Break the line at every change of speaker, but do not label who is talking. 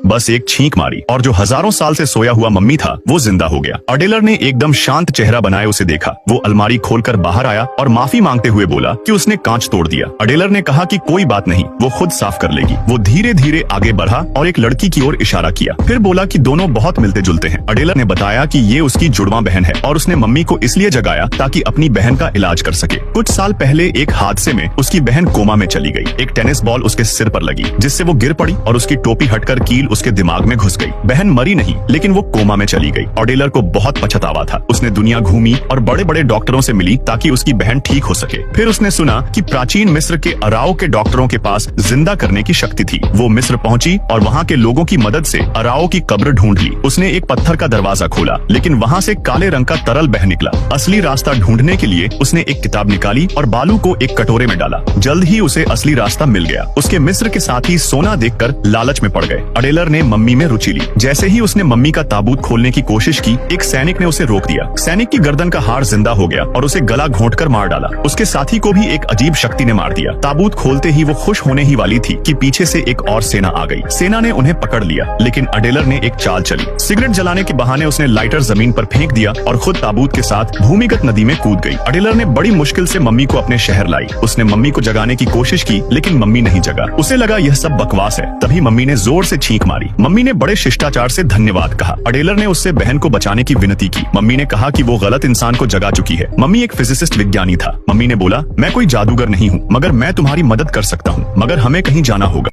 बस एक छींक मारी और जो हजारों साल से सोया हुआ मम्मी था वो जिंदा हो गया। अडेलर ने एकदम शांत चेहरा बनाए उसे देखा। वो अलमारी खोलकर बाहर आया और माफी मांगते हुए बोला कि उसने कांच तोड़ दिया। अडेलर ने कहा कि कोई बात नहीं, वो खुद साफ कर लेगी। वो धीरे धीरे आगे बढ़ा और एक लड़की की ओर इशारा किया, फिर बोला कि दोनों बहुत मिलते जुलते हैं। अडेलर ने बताया कि ये उसकी जुड़वा बहन है और उसने मम्मी को इसलिए जगाया ताकि अपनी बहन का इलाज कर सके। कुछ साल पहले एक हादसे में उसकी बहन कोमा में चली गई। एक टेनिस बॉल उसके सिर पर लगी जिससे वो गिर पड़ी और उसकी टोपी हटकर कील उसके दिमाग में घुस गई। बहन मरी नहीं लेकिन वो कोमा में चली गई। अडेलर को बहुत पछतावा था। उसने दुनिया घूमी और बड़े बड़े डॉक्टरों से मिली ताकि उसकी बहन ठीक हो सके। फिर उसने सुना कि प्राचीन मिस्र के अराओ के डॉक्टरों के पास जिंदा करने की शक्ति थी। वो मिस्र पहुंची और वहाँ के लोगों की मदद से अराओ की कब्र ढूंढ ली। उसने एक पत्थर का दरवाजा खोला लेकिन वहाँ से काले रंग का तरल बह निकला। असली रास्ता ढूंढने के लिए उसने एक किताब निकाली और बालू को एक कटोरे में डाला। जल्द ही उसे असली रास्ता मिल गया। उसके मिस्र के साथी सोना देखकर लालच में पड़ गए। अडेलर ने मम्मी में रुचि ली। जैसे ही उसने मम्मी का ताबूत खोलने की कोशिश की, एक सैनिक ने उसे रोक दिया। सैनिक की गर्दन का हाड़ जिंदा हो गया और उसे गला घोंटकर मार डाला। उसके साथी को भी एक अजीब शक्ति ने मार दिया। ताबूत खोलते ही वो खुश होने ही वाली थी कि पीछे से एक और सेना आ गई। सेना ने उन्हें पकड़ लिया लेकिन अडेलर ने एक चाल चली। सिगरेट जलाने के बहाने उसने लाइटर जमीन पर फेंक दिया और खुद ताबूत के साथ भूमिगत नदी में कूद गई। अडेलर ने बड़ी मुश्किल से मम्मी को अपने शहर लाई। उसने मम्मी को जगाने की कोशिश की लेकिन मम्मी नहीं जगा। उसे लगा यह सब बकवास है। तभी मम्मी ने जोर से छींक मारी। मम्मी ने बड़े शिष्टाचार से धन्यवाद कहा। अडेलर ने उससे बहन को बचाने की विनती की। मम्मी ने कहा कि वो गलत इंसान को जगा चुकी है। मम्मी एक फिजिसिस्ट विज्ञानी था। मम्मी ने बोला, मैं कोई जादूगर नहीं हूँ मगर मैं तुम्हारी मदद कर सकता हूँ, मगर हमें कहीं जाना होगा।